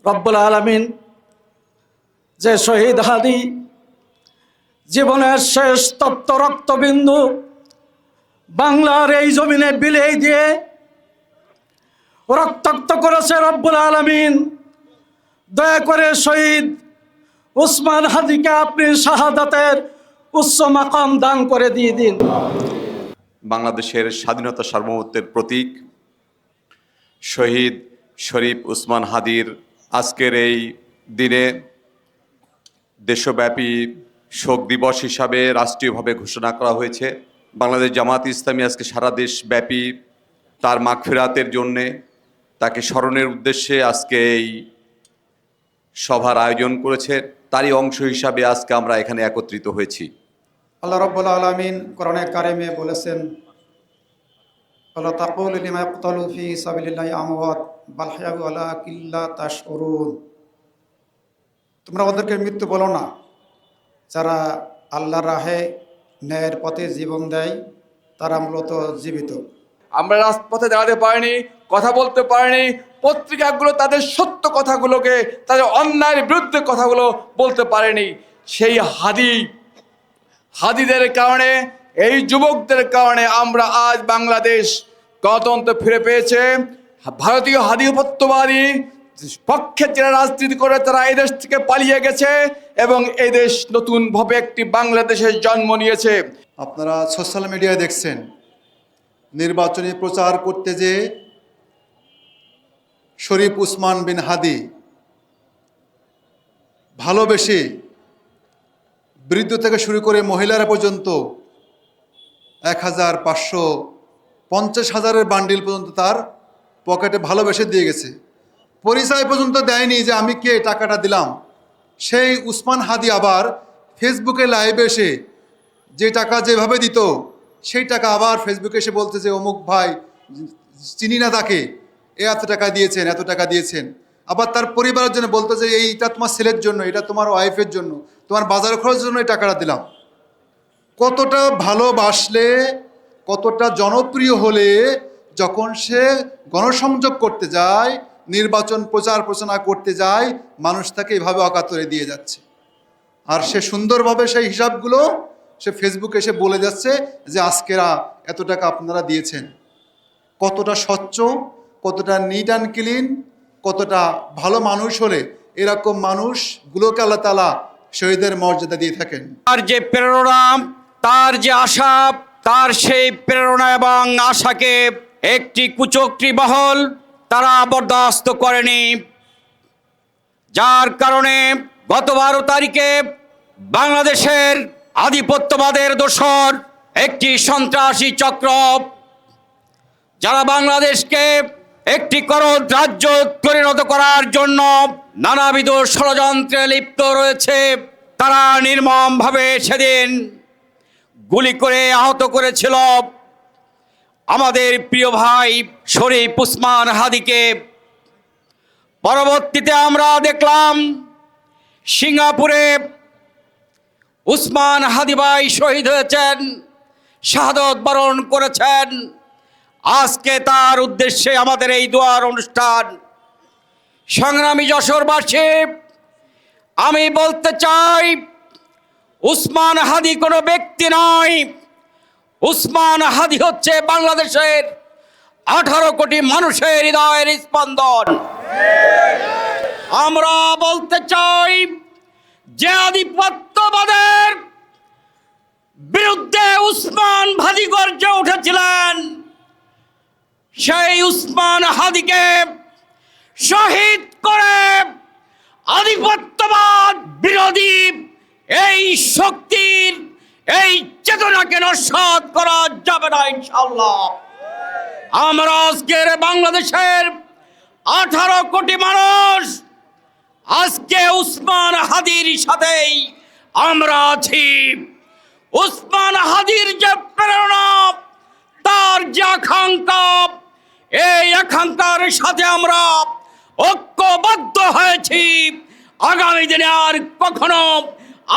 রব্বুল আলামিন যে শহীদ হাদি জীবনের শেষ তপ্ত রক্তবিন্দু বাংলার এই জমিনে বিলিয়ে দিয়ে রক্তাক্ত করেছে, রব্বুল আলামিন দয়া করে শহীদ উসমান হাদিকে আপনি শাহাদাতের উচ্চ মাকাম দান করে দিয়ে দিন। বাংলাদেশের স্বাধীনতা সার্বভৌমত্বের প্রতীক শহীদ শরীফ উসমান হাদির আজকের এই দিনে দেশব্যাপী শোক দিবস হিসাবে রাষ্ট্রীয়ভাবে ঘোষণা করা হয়েছে। বাংলাদেশ জামাত ইসলামী আজকে সারা দেশব্যাপী তার মাগফিরাতের জন্যে, তাকে স্মরণের উদ্দেশ্যে আজকে এই সভার আয়োজন করেছে। তারই অংশ হিসাবে আজকে আমরা এখানে একত্রিত হয়েছি। আল্লাহ রাব্বুল আলামিন কোরআনে কারিমে বলেছেন, ওয়ালা তাকুলু লিমা ইয়াকতালু ফি সাবিলিল্লাহি আমওয়াত বাল হায়াউ ওয়ালাকিন লা তাশউরুন। তোমরা ওদেরকে মৃত্যু বলো না, যারা আল্লাহর রাহে ন্যায়ের পথে জীবন দেয় তারা মূলত জীবিত। আমরা রাজপথে দাঁড়াতে পারিনি, কথা বলতে পারিনি, পত্রিকাগুলো তাদের সত্য কথাগুলোকে, তাদের অন্যায়ের বিরুদ্ধে কথাগুলো বলতে পারেনি। সেই হাদিদের কারণে, এই যুবকদের কারণে আমরা আজ বাংলাদেশ গণতন্ত্র ফিরে পেয়েছে। ভারতীয় আধিপত্যবাদী পক্ষে যারা রাজনীতি করে তারা এই দেশ থেকে পালিয়ে গেছে এবং এই দেশ নতুনভাবে একটি বাংলাদেশের জন্ম নিয়েছে। আপনারা সোশ্যাল মিডিয়ায় দেখছেন নির্বাচনী প্রচার করতে যে শরীফ উসমান বিন হাদি ভালোবেসে বৃদ্ধ থেকে শুরু করে মহিলারা পর্যন্ত 1,550,000 বান্ডিল পর্যন্ত তার পকেটে ভালোবেসে দিয়ে গেছে। পরিচয় পর্যন্ত দেয়নি যে আমি কে, টাকাটা দিলাম। সেই উসমান হাদি আবার ফেসবুকে লাইভে এসে যে টাকা যেভাবে দিত সেই টাকা আবার ফেসবুকে এসে বলতে যে অমুক ভাই, চিনি না তাকে, এত টাকা দিয়েছেন, এত টাকা দিয়েছেন। আবার তার পরিবারের জন্য বলতো যে এইটা তোমার ছেলের জন্য, এটা তোমার ওয়াইফের জন্য, তোমার বাজার খরচের জন্য এই টাকাটা দিলাম। কতটা ভালোবাসলে, কতটা জনপ্রিয় হলে যখন সে গণসংযোগ করতে যায়, নির্বাচন প্রচার প্রচারণা করতে যায়, মানুষ তাকে এভাবে অকাতরে দিয়ে যাচ্ছে। আর সে সুন্দরভাবে সেই হিসাবগুলো সে ফেসবুকে এসে বলে যাচ্ছে যে আজকেরা এত টাকা আপনারা দিয়েছেন। কতটা স্বচ্ছ, কতটা নিট অ্যান্ড ক্লিন, কতটা ভালো মানুষ হলে এরকম মানুষগুলোকে আল্লাহ তাআলা শহীদের মর্যাদা দিয়ে থাকেন। তার যে প্রেরণা, তার যে আশা, তার সেই প্রেরণা এবং আশাকে একটি কুচক্রী মহল তারা বরদাস্ত করেনি, যার কারণে গত 12 তারিখে বাংলাদেশের আধিপত্যবাদের দোসর একটি সন্ত্রাসী চক্র, যারা বাংলাদেশকে একটি করদ রাজ্য পরিণত করার জন্য নানাবিধ ষড়যন্ত্রে লিপ্ত রয়েছে, তারা নির্মমভাবে সেদিন গুলি করে আহত করেছিল আমাদের প্রিয় ভাই শরীফ উসমান হাদিকে। পরবর্তীতে আমরা দেখলাম সিঙ্গাপুরে উসমান হাদি ভাই শহীদ হয়েছেন, শাহাদত বরণ করেছেন। আজকে তার উদ্দেশ্যে আমাদের এই দোয়ার অনুষ্ঠান। সংগ্রামী যশোরবাসী, আমি বলতে চাই, উসমান হাদি কোনো ব্যক্তি নয়, উসমান হাদি হচ্ছে বাংলাদেশের 18 কোটি মানুষের হৃদয়ের স্পন্দন। আমরা বলতে চাই, যে আধিপত্যবাদের বিরুদ্ধে উসমান হাদি গর্জে উঠেছিলেন, সেই উসমান হাদিকে শহীদ করে আধিপত্যবাদ বিরোধী এই শক্তির এই চেতনাকে নস্যাৎ করা যাবে না ইনশাআল্লাহ। আমরা আজকের বাংলাদেশের 18 কোটি মানুষ আজকে উসমান হাদির সাথেই আমরা আছি। উসমান হাদির যে প্রেরণা, তার যে আকাঙ্ক্ষা, এই আকাঙ্ক্ষার সাথে আমরা ঐক্যবদ্ধ হয়েছি। আগামী দিনে আর কখনো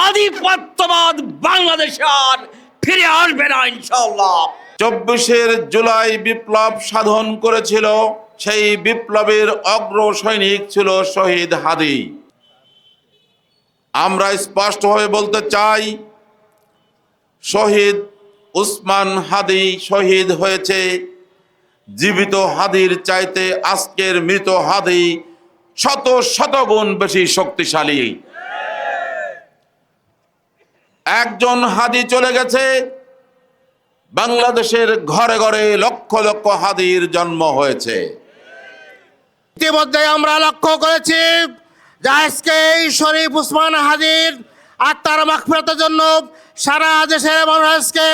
আধিপত্যবাদ বাংলাদেশে আর ফিরে আসবে না ইনশাআল্লাহ। 24 জুলাই বিপ্লব সাধন করেছিল সেই বিপ্লবের অগ্র সৈনিক ছিল শহীদ হাদি। আমরা স্পষ্টভাবে বলতে চাই, শহীদ উসমান হাদি শহীদ হয়েছে, জীবিত হাদির চাইতে আজকের মৃত হাদি শত শত গুণ বেশি শক্তিশালী। একজন হাদি চলে গেছে, বাংলাদেশের ঘরে ঘরে লক্ষ লক্ষ হাদির জন্ম হয়েছে। ইতিমধ্যে আমরা লক্ষ্য করেছি যে আজকে এই শরীফ উসমান হাদির আত্মার মাগফিরাতের জন্য সারা দেশের মানুষ আজকে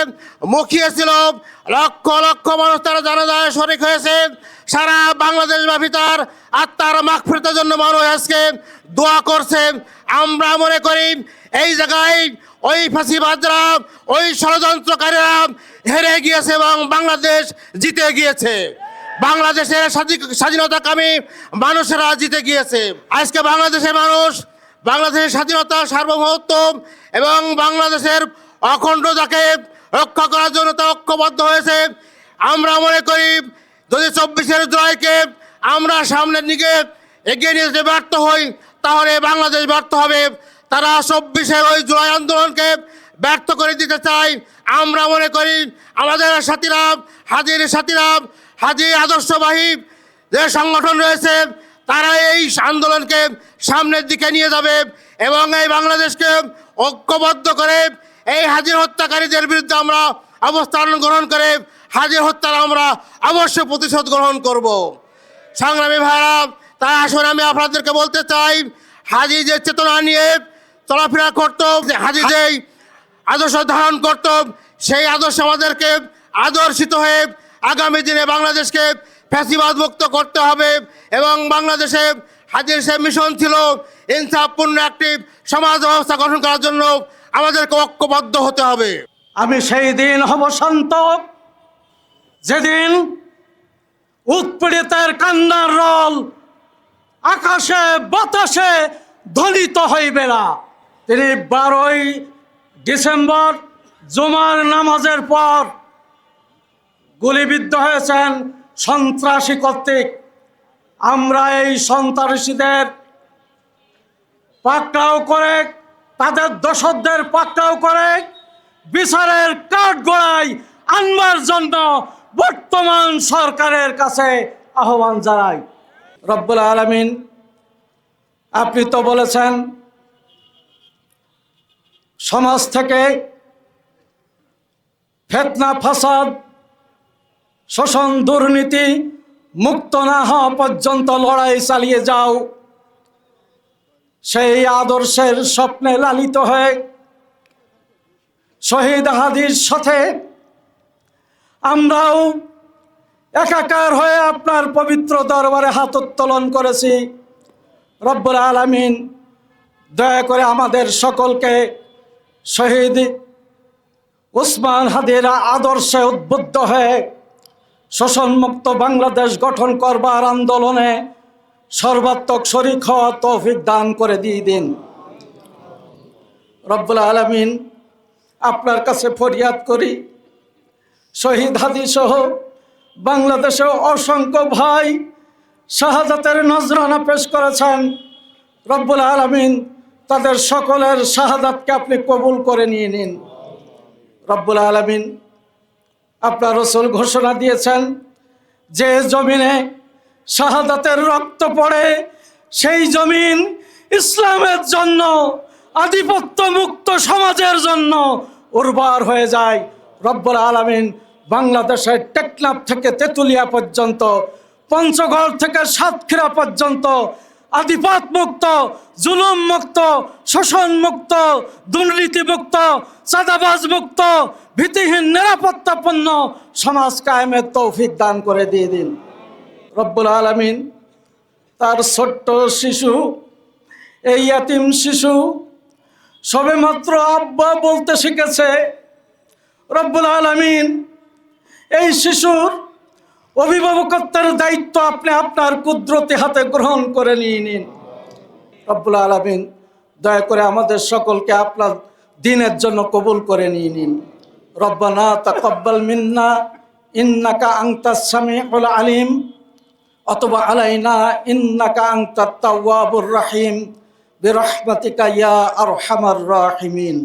মুখিয়েছিল, লক্ষ লক্ষ মানুষ তারা জানাজায় শরীক হয়েছে। সারা বাংলাদেশ ব্যাপী তার আত্মার মাগফিরাতের জন্য মানুষ আজকে দোয়া করছে। আমরা মনে করি এই জায়গায় ওই ফাঁসিবাজরা, ওই ষড়যন্ত্রকারীরা হেরে গিয়েছে এবং বাংলাদেশ জিতে গিয়েছে। বাংলাদেশের স্বাধীনতাকামী মানুষেরা জিতে গিয়েছে। আজকে বাংলাদেশের মানুষ বাংলাদেশের স্বাধীনতা, সার্বভৌমত্ব এবং বাংলাদেশের অখণ্ডতাকে রক্ষা করার জন্য তা ঐক্যবদ্ধ হয়েছে। আমরা মনে করি যদি 24শে জুলাইকে আমরা সামনের দিকে এগিয়ে নিয়ে যেতে ব্যর্থ হই, তাহলে বাংলাদেশ ব্যর্থ হবে। তারা 24শে ওই জুলাই আন্দোলনকে ব্যর্থ করে দিতে চায়। আমরা মনে করি আমাদের সাথীরা, হাজির সাথীরা, হাজি আদর্শবাহী যে সংগঠন রয়েছে, তারা এই আন্দোলনকে সামনের দিকে নিয়ে যাবে এবং এই বাংলাদেশকে ঐক্যবদ্ধ করে এই হাজির হত্যাকারীদের বিরুদ্ধে আমরা অবস্থান গ্রহণ করে হাজির হত্যার আমরা অবশ্যই প্রতিশোধ গ্রহণ করব। সংগ্রামী ভাইরা, তাই আসলে আমি আপনাদেরকে বলতে চাই, হাজি যে চেতনা নিয়ে চলাফেরা করত, হাজি যেই আদর্শ ধারণ করত, সেই আদর্শ আমাদেরকে আদর্শিত হয়ে আগামী দিনে বাংলাদেশকে ফ্যাসিবাদ মুক্ত করতে হবে এবং বাংলাদেশে হাজির সে মিশন ছিল ইনসাফপূর্ণ একটি সমাজ ব্যবস্থা গঠন করার জন্য আমাদেরকে ঐক্যবদ্ধ হতে হবে। আমি সেই দিন হব শান্ত, যেদিন উৎপীড়িতের কান্নার রোল আকাশে বাতাসে ধ্বনিত হইবে না। তিনি 12ই ডিসেম্বর জুমার নামাজের পর গুলিবিদ্ধ হয়েছেন সন্ত্রাসী কর্তৃক। আমরা এই সন্ত্রাসীদের পাকড়াও করে, তাদের দোষরদের পাকড়াও করে বিচারের কাঠগড়ায় আনবার জন্য বর্তমান সরকারের কাছে আহ্বান জানাই। রব্বুল আলামিন, আপনি তো বলেছেন সমাজ থেকে ফিতনা, ফাসাদ, শোষণ, দুর্নীতি মুক্ত না হওয়া পর্যন্ত লড়াই চালিয়ে যাও। সেই আদর্শের স্বপ্নে লালিত হয়ে শহীদ হাদির সাথে আমরাও একাকার হয়ে আপনার পবিত্র দরবারে হাত উত্তোলন করেছি। রব্বুল আলামিন, দয়া করে আমাদের সকলকে শহীদ উসমান হাদির আদর্শে উদ্বুদ্ধ হয়ে শোষণমুক্ত বাংলাদেশ গঠন করবার আন্দোলনে সর্বাত্মক শরীক হওয়া তৌফিক দান করে দিয়ে দিন। রব্বুল আলামিন, আপনার কাছে ফরিয়াদ করি, শহীদ হাদি সহ বাংলাদেশে অসংখ্য ভাই শাহাদাতের নজরানা পেশ করেছেন। রব্বুল আলামিন, তাদের সকলের শাহাদাতকে আপনি কবুল করে নিয়ে নিন। রব্বুল আলামিন, আপনার রাসূল ঘোষণা দিয়েছেন, যে জমিনে শাহাদাতের রক্ত পড়ে সেই জমিন ইসলামের জন্য, আধিপত্য মুক্ত সমাজের জন্য উর্বর হয়ে যায়। রব্বুল আলামিন, বাংলাদেশের টেকনাফ থেকে তেঁতুলিয়া পর্যন্ত, পঞ্চগড় থেকে সাতক্ষীরা পর্যন্ত আধিপত্য মুক্ত, জুলুম মুক্ত, শোষণ মুক্ত, দুর্নীতি মুক্ত, চাঁদাবাজ মুক্ত, ভীতিহীন, নিরাপত্তাপূর্ণ সমাজ কায়েমের তৌফিক দান করে দিয়ে দিন। রব্বুল আলামিন, তার ছোট্ট শিশু, এই ইয়াতিম শিশু সবেমাত্র আব্বা বলতে শিখেছে। রব্বুল আলামিন, এই শিশুর অভিভাবকত্বের দায়িত্ব আপনি আপনার কুদরতি হাতে গ্রহণ করে নিয়ে নিন। রব্বুল আলামিন, দয়া করে আমাদের সকলকে আপনার দ্বীনের জন্য কবুল করে নিয়ে নিন। রব্বানা তাকাব্বাল মিন্না ইন্নাকা আনতাস সামিউল আলিম অথবা আলাইনা ইন্নাকা আনতাত তাওয়াবুর রাহিম বিরহমাতিকা ইয়া আরহামার রাহিমিন।